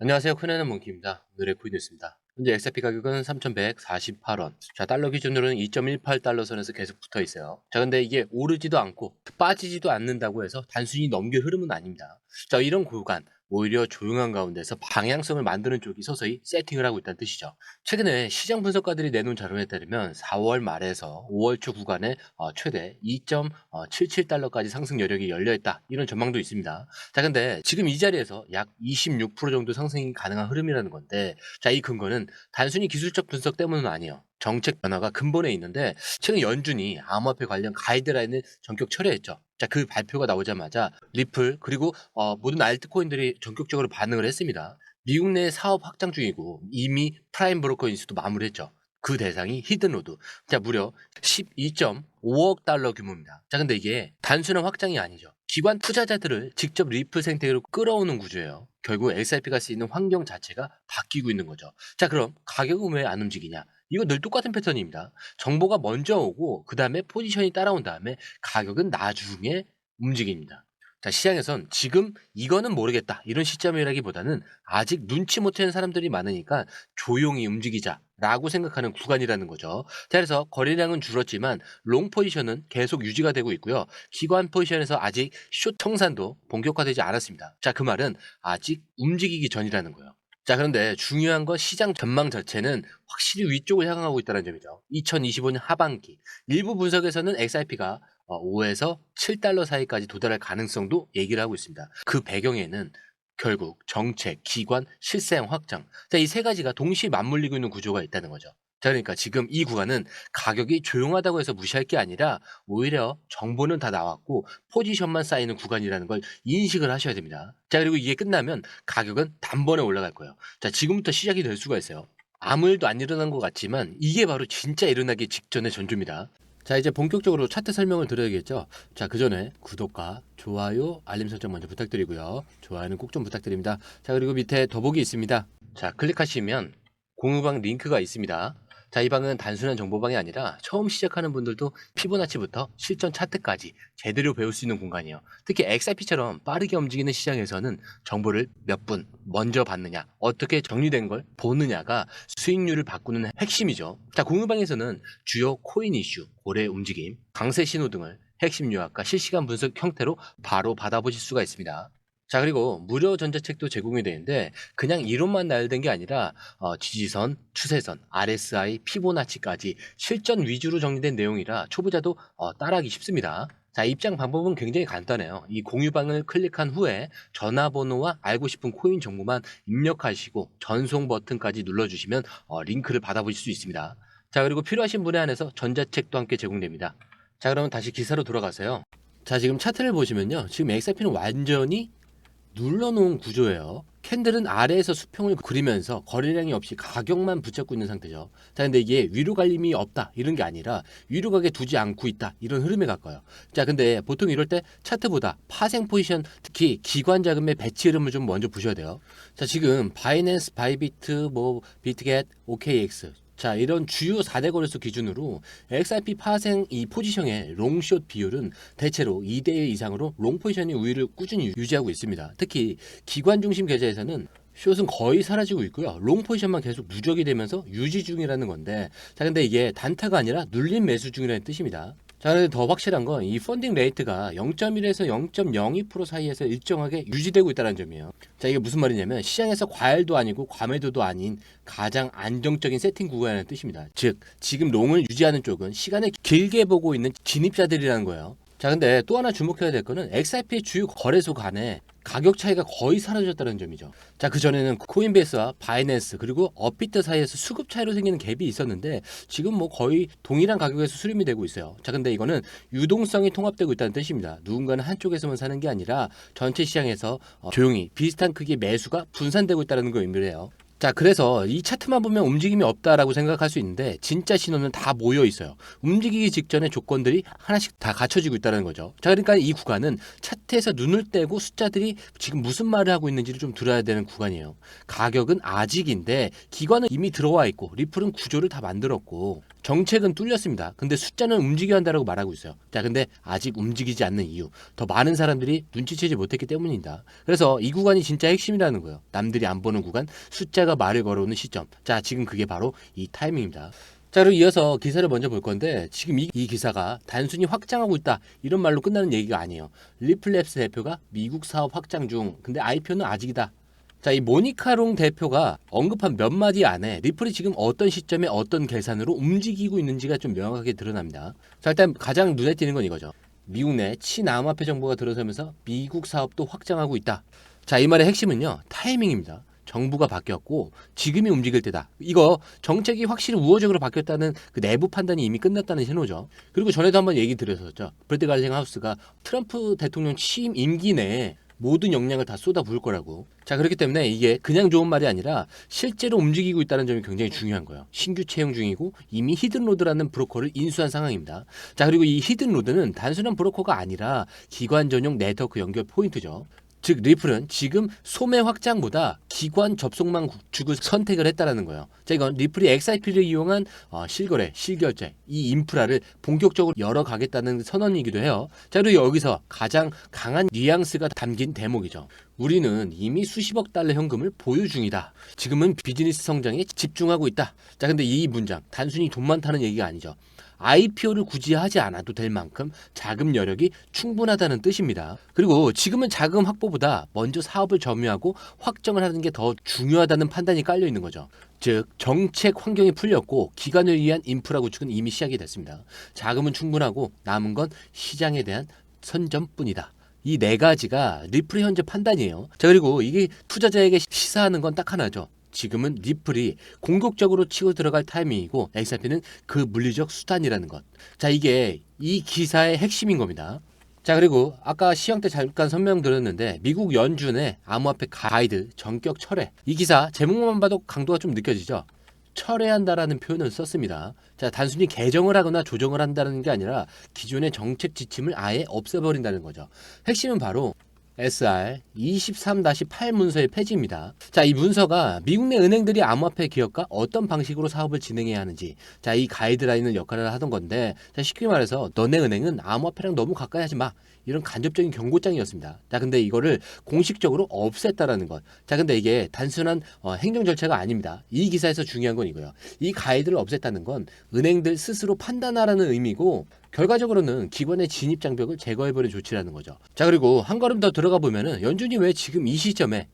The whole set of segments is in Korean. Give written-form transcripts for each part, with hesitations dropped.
안녕하세요. 큰애는 몽키입니다. 오늘의 코인뉴스입니다. 현재 XRP 가격은 3,148원. 자, 달러 기준으로는 2.18달러 선에서 계속 붙어 있어요. 자, 근데 이게 오르지도 않고 빠지지도 않는다고 해서 단순히 넘길 흐름은 아닙니다. 자, 이런 구간, 오히려 조용한 가운데서 방향성을 만드는 쪽이 서서히 세팅을 하고 있다는 뜻이죠. 최근에 시장 분석가들이 내놓은 자료에 따르면 4월 말에서 5월 초 구간에 최대 2.77달러까지 상승 여력이 열려있다. 이런 전망도 있습니다. 자, 근데 지금 이 자리에서 약 26% 정도 상승이 가능한 흐름이라는 건데, 자, 이 근거는 단순히 기술적 분석 때문은 아니에요. 정책 변화가 근본에 있는데, 최근 연준이 암호화폐 관련 가이드라인을 전격 철회했죠. 자, 그 발표가 나오자마자 리플 그리고 모든 알트코인들이 전격적으로 반응을 했습니다. 미국 내 사업 확장 중이고 이미 프라임 브로커 인수도 마무리했죠. 그 대상이 히든로드. 자, 무려 12.5억 달러 규모입니다. 자, 근데 이게 단순한 확장이 아니죠. 기관 투자자들을 직접 리플 생태계로 끌어오는 구조예요. 결국 XRP가 쓰이는 환경 자체가 바뀌고 있는 거죠. 자, 그럼 가격은 왜 안 움직이냐? 이거 늘 똑같은 패턴입니다. 정보가 먼저 오고 그 다음에 포지션이 따라온 다음에 가격은 나중에 움직입니다. 자, 시장에선 지금 이거는 모르겠다 이런 시점이라기보다는 아직 눈치 못 채는 사람들이 많으니까 조용히 움직이자라고 생각하는 구간이라는 거죠. 자, 그래서 거래량은 줄었지만 롱 포지션은 계속 유지가 되고 있고요. 기관 포지션에서 아직 숏 청산도 본격화되지 않았습니다. 자, 그 말은 아직 움직이기 전이라는 거예요. 자, 그런데 중요한 건 시장 전망 자체는 확실히 위쪽을 향하고 있다는 점이죠. 2025년 하반기 일부 분석에서는 XRP가 5에서 7달러 사이까지 도달할 가능성도 얘기를 하고 있습니다. 그 배경에는 결국 정책, 기관, 실세형 확장, 자, 이 세 가지가 동시에 맞물리고 있는 구조가 있다는 거죠. 자, 그러니까 지금 이 구간은 가격이 조용하다고 해서 무시할 게 아니라 오히려 정보는 다 나왔고 포지션만 쌓이는 구간이라는 걸 인식을 하셔야 됩니다. 자, 그리고 이게 끝나면 가격은 단번에 올라갈 거예요. 자, 지금부터 시작이 될 수가 있어요. 아무 일도 안 일어난 것 같지만 이게 바로 진짜 일어나기 직전의 전조입니다. 자, 이제 본격적으로 차트 설명을 드려야겠죠. 자, 그 전에 구독과 좋아요, 알림 설정 먼저 부탁드리고요. 좋아요는 꼭 좀 부탁드립니다. 자, 그리고 밑에 더보기 있습니다. 자, 클릭하시면 공유방 링크가 있습니다. 자, 이 방은 단순한 정보방이 아니라 처음 시작하는 분들도 피보나치부터 실전 차트까지 제대로 배울 수 있는 공간이에요. 특히 XRP처럼 빠르게 움직이는 시장에서는 정보를 몇 분 먼저 받느냐, 어떻게 정리된 걸 보느냐가 수익률을 바꾸는 핵심이죠. 자, 공유방에서는 주요 코인 이슈, 고래 움직임, 강세 신호 등을 핵심 요약과 실시간 분석 형태로 바로 받아보실 수가 있습니다. 자, 그리고 무료 전자책도 제공이 되는데 그냥 이론만 나열된 게 아니라 지지선, 추세선, RSI, 피보나치까지 실전 위주로 정리된 내용이라 초보자도 따라하기 쉽습니다. 자, 입장 방법은 굉장히 간단해요. 이 공유방을 클릭한 후에 전화번호와 알고 싶은 코인 정보만 입력하시고 전송 버튼까지 눌러주시면 링크를 받아보실 수 있습니다. 자, 그리고 필요하신 분에 한해서 전자책도 함께 제공됩니다. 자, 그러면 다시 기사로 돌아가세요. 자, 지금 차트를 보시면요. 지금 XRP는 완전히 눌러놓은 구조예요. 캔들은 아래에서 수평을 그리면서 거래량이 없이 가격만 붙잡고 있는 상태죠. 자, 근데 이게 위로 갈 힘이 없다 이런 게 아니라 위로 가게 두지 않고 있다 이런 흐름에 가까워요. 자, 근데 보통 이럴 때 차트보다 파생 포지션, 특히 기관 자금의 배치 흐름을 좀 먼저 보셔야 돼요. 자, 지금 바이낸스, 바이비트, 비트겟, OKX, 자, 이런 주요 4대 거래소 기준으로 XRP 파생 이 포지션의 롱숏 비율은 대체로 2대1 이상으로 롱 포지션이 우위를 꾸준히 유지하고 있습니다. 특히 기관 중심 계좌에서는 숏은 거의 사라지고 있고요. 롱 포지션만 계속 누적이 되면서 유지 중이라는 건데, 자, 근데 이게 단타가 아니라 눌림 매수 중이라는 뜻입니다. 자, 그런데 더 확실한 건 이 펀딩 레이트가 0.1에서 0.02% 사이에서 일정하게 유지되고 있다는 점이에요. 자, 이게 무슨 말이냐면 시장에서 과열도 아니고 과매도도 아닌 가장 안정적인 세팅 구간이라는 뜻입니다. 즉, 지금 롱을 유지하는 쪽은 시간을 길게 보고 있는 진입자들이라는 거예요. 자, 근데 또 하나 주목해야 될 거는 XRP 주요 거래소 간에 가격 차이가 거의 사라졌다는 점이죠. 자, 그전에는 코인베이스와 바이낸스 그리고 업비트 사이에서 수급 차이로 생기는 갭이 있었는데 지금 뭐 거의 동일한 가격에서 수렴이 되고 있어요. 자, 근데 이거는 유동성이 통합되고 있다는 뜻입니다. 누군가는 한쪽에서만 사는 게 아니라 전체 시장에서 조용히 비슷한 크기의 매수가 분산되고 있다는 걸 의미해요. 자, 그래서 이 차트만 보면 움직임이 없다라고 생각할 수 있는데 진짜 신호는 다 모여 있어요. 움직이기 직전에 조건들이 하나씩 다 갖춰지고 있다는 거죠. 자, 그러니까 이 구간은 차트에서 눈을 떼고 숫자들이 지금 무슨 말을 하고 있는지를 좀 들어야 되는 구간이에요. 가격은 아직인데 기관은 이미 들어와 있고 리플은 구조를 다 만들었고, 정책은 뚫렸습니다. 근데 숫자는 움직여야 한다고 말하고 있어요. 자, 근데 아직 움직이지 않는 이유, 더 많은 사람들이 눈치채지 못했기 때문입니다. 그래서 이 구간이 진짜 핵심이라는 거예요. 남들이 안 보는 구간, 숫자가 말을 걸어오는 시점. 자, 지금 그게 바로 이 타이밍입니다. 자, 그리고 이어서 기사를 먼저 볼 건데, 지금 이 기사가 단순히 확장하고 있다 이런 말로 끝나는 얘기가 아니에요. 리플랩스 대표가 미국 사업 확장 중, 근데 IPO는 아직이다. 자, 이 모니카롱 대표가 언급한 몇 마디 안에 리플이 지금 어떤 시점에 어떤 계산으로 움직이고 있는지가 좀 명확하게 드러납니다. 자, 일단 가장 눈에 띄는 건 이거죠. 미국 내 친암호화폐 정보가 들어서면서 미국 사업도 확장하고 있다. 자, 이 말의 핵심은요, 타이밍입니다. 정부가 바뀌었고 지금이 움직일 때다. 이거 정책이 확실히 우호적으로 바뀌었다는 그 내부 판단이 이미 끝났다는 신호죠. 그리고 전에도 한번 얘기 드렸었죠. 브래드 갈생 하우스가 트럼프 대통령 취임 임기 내에 모든 역량을 다 쏟아 부을 거라고. 자, 그렇기 때문에 이게 그냥 좋은 말이 아니라 실제로 움직이고 있다는 점이 굉장히 중요한 거예요. 신규 채용 중이고 이미 히든로드라는 브로커를 인수한 상황입니다. 자, 그리고 이 히든로드는 단순한 브로커가 아니라 기관 전용 네트워크 연결 포인트죠. 즉 리플은 지금 소매 확장보다 기관 접속망 구축을 선택을 했다라는 거예요. 자, 이건 리플이 XIP를 이용한 실거래, 실결제 이 인프라를 본격적으로 열어가겠다는 선언이기도 해요. 자, 그리고 여기서 가장 강한 뉘앙스가 담긴 대목이죠. 우리는 이미 수십억 달러 현금을 보유 중이다. 지금은 비즈니스 성장에 집중하고 있다. 자, 근데 이 문장 단순히 돈 많다는 얘기가 아니죠. IPO를 굳이 하지 않아도 될 만큼 자금 여력이 충분하다는 뜻입니다. 그리고 지금은 자금 확보보다 먼저 사업을 점유하고 확정을 하는 게 더 중요하다는 판단이 깔려 있는 거죠. 즉 정책 환경이 풀렸고 기관을 위한 인프라 구축은 이미 시작이 됐습니다. 자금은 충분하고 남은 건 시장에 대한 선점뿐이다. 이 네 가지가 리플의 현재 판단이에요. 자, 그리고 이게 투자자에게 시사하는 건 딱 하나죠. 지금은 리플이 공격적으로 치고 들어갈 타이밍이고 XRP는 그 물리적 수단이라는 것. 자, 이게 이 기사의 핵심인 겁니다. 자, 그리고 아까 시황 때 잠깐 설명드렸는데 미국 연준의 암호화폐 가이드 전격 철회. 이 기사 제목만 봐도 강도가 좀 느껴지죠. 철회한다라는 표현을 썼습니다. 자, 단순히 개정을 하거나 조정을 한다는 게 아니라 기존의 정책 지침을 아예 없애버린다는 거죠. 핵심은 바로 SR 23-8 문서의 폐지입니다. 자, 이 문서가 미국 내 은행들이 암호화폐 기업과 어떤 방식으로 사업을 진행해야 하는지, 자, 이 가이드라인을 역할을 하던 건데, 자, 쉽게 말해서 너네 은행은 암호화폐랑 너무 가까이 하지 마. 이런 간접적인 경고장이었습니다. 자, 근데 이거를 공식적으로 없앴다라는 것. 자, 근데 이게 단순한 행정 절차가 아닙니다. 이 기사에서 중요한 건 이거예요. 이 가이드를 없앴다는 건 은행들 스스로 판단하라는 의미고 결과적으로는 기관의 진입 장벽을 제거해버린 조치라는 거죠. 자, 그리고 한 걸음 더 들어가 보면은 연준이 왜 지금 이 시점에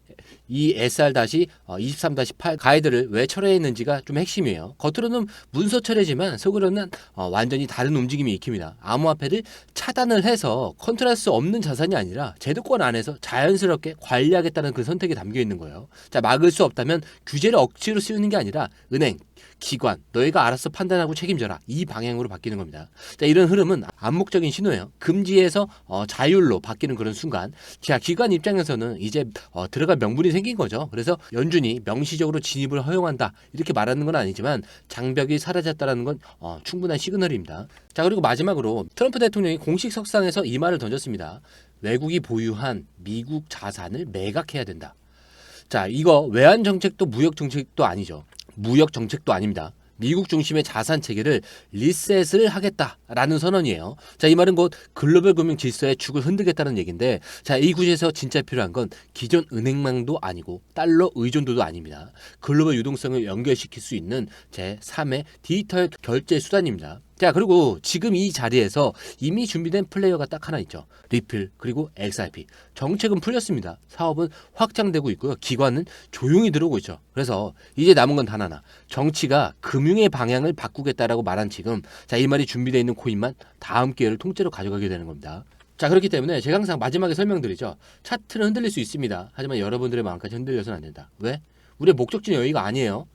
이 SR-23-8 가이드를 왜 철회했는지가 좀 핵심이에요. 겉으로는 문서 철회지만 속으로는 완전히 다른 움직임이 익힙니다. 암호화폐를 차단을 해서 컨트롤할 수 없는 자산이 아니라 제도권 안에서 자연스럽게 관리하겠다는 그 선택이 담겨 있는 거예요. 자, 막을 수 없다면 규제를 억지로 씌우는 게 아니라 은행, 기관, 너희가 알아서 판단하고 책임져라. 이 방향으로 바뀌는 겁니다. 자, 이런 흐름은 암묵적인 신호예요. 금지에서 자율로 바뀌는 그런 순간. 자, 기관 입장에서는 이제 들어갈 명분이 생긴 거죠. 그래서 연준이 명시적으로 진입을 허용한다. 이렇게 말하는 건 아니지만 장벽이 사라졌다는 건 충분한 시그널입니다. 자, 그리고 마지막으로 트럼프 대통령이 공식 석상에서 이 말을 던졌습니다. 외국이 보유한 미국 자산을 매각해야 된다. 자, 이거 외환 정책도 무역 정책도 아니죠. 무역 정책도 아닙니다. 미국 중심의 자산 체계를 리셋을 하겠다라는 선언이에요. 자, 이 말은 곧 글로벌 금융 질서의 축을 흔들겠다는 얘기인데, 자, 이 구시에서 진짜 필요한 건 기존 은행망도 아니고 달러 의존도도 아닙니다. 글로벌 유동성을 연결시킬 수 있는 제3의 디지털 결제 수단입니다. 자, 그리고 지금 이 자리에서 이미 준비된 플레이어가 딱 하나 있죠. 리플, 그리고 XRP. 정책은 풀렸습니다. 사업은 확장되고 있고요. 기관은 조용히 들어오고 있죠. 그래서 이제 남은 건 단 하나. 정치가 금융의 방향을 바꾸겠다라고 말한 지금, 자, 이 말이 준비되어 있는 코인만 다음 기회를 통째로 가져가게 되는 겁니다. 자, 그렇기 때문에 제가 항상 마지막에 설명드리죠. 차트는 흔들릴 수 있습니다. 하지만 여러분들의 마음까지 흔들려서는 안 된다. 왜? 우리의 목적지는 여기가 아니에요.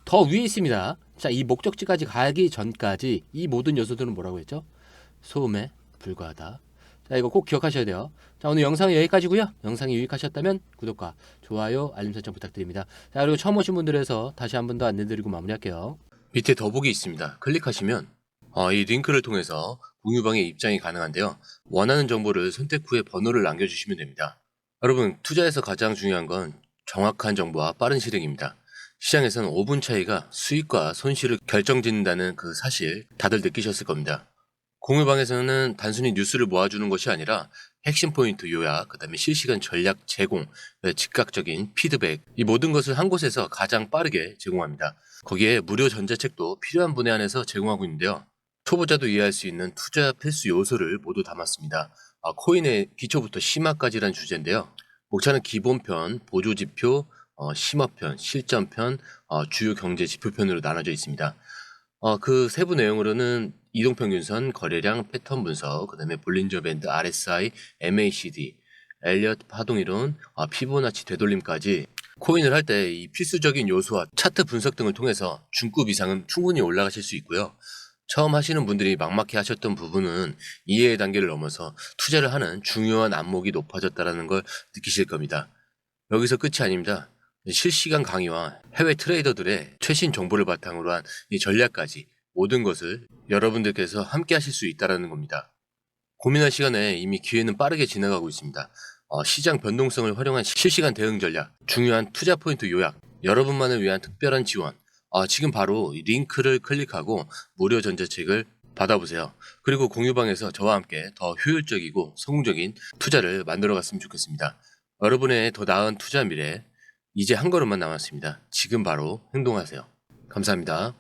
더 위에 있습니다. 자, 이 목적지까지 가기 전까지 이 모든 요소들은 뭐라고 했죠? 소음에 불과하다. 자, 이거 꼭 기억하셔야 돼요. 자, 오늘 영상은 여기까지고요. 영상이 유익하셨다면 구독과 좋아요, 알림 설정 부탁드립니다. 자, 그리고 처음 오신 분들에서 다시 한 번 더 안내드리고 마무리할게요. 밑에 더보기 있습니다. 클릭하시면 이 링크를 통해서 공유방에 입장이 가능한데요. 원하는 정보를 선택 후에 번호를 남겨주시면 됩니다. 여러분, 투자에서 가장 중요한 건 정확한 정보와 빠른 실행입니다. 시장에서는 5분 차이가 수익과 손실을 결정짓는다는 그 사실 다들 느끼셨을 겁니다. 공유방에서는 단순히 뉴스를 모아주는 것이 아니라 핵심 포인트 요약, 그다음에 실시간 전략 제공, 즉각적인 피드백, 이 모든 것을 한 곳에서 가장 빠르게 제공합니다. 거기에 무료 전자책도 필요한 분야 안에서 제공하고 있는데요. 초보자도 이해할 수 있는 투자 필수 요소를 모두 담았습니다. 코인의 기초부터 심화까지란 주제인데요. 목차는 기본편, 보조지표, 심화편, 실전편, 주요 경제 지표편으로 나눠져 있습니다. 그 세부 내용으로는 이동평균선, 거래량, 패턴 분석, 그다음에 볼린저 밴드, RSI, MACD, 엘리엇 파동이론, 피보나치 되돌림까지 코인을 할 때 이 필수적인 요소와 차트 분석 등을 통해서 중급 이상은 충분히 올라가실 수 있고요. 처음 하시는 분들이 막막해 하셨던 부분은 이해의 단계를 넘어서 투자를 하는 중요한 안목이 높아졌다는 걸 느끼실 겁니다. 여기서 끝이 아닙니다. 실시간 강의와 해외 트레이더들의 최신 정보를 바탕으로 한 이 전략까지 모든 것을 여러분들께서 함께 하실 수 있다는 겁니다. 고민할 시간에 이미 기회는 빠르게 지나가고 있습니다. 시장 변동성을 활용한 실시간 대응 전략, 중요한 투자 포인트 요약, 여러분만을 위한 특별한 지원. 지금 바로 이 링크를 클릭하고 무료 전자책을 받아보세요. 그리고 공유방에서 저와 함께 더 효율적이고 성공적인 투자를 만들어 갔으면 좋겠습니다. 여러분의 더 나은 투자 미래, 이제 한 걸음만 남았습니다. 지금 바로 행동하세요. 감사합니다.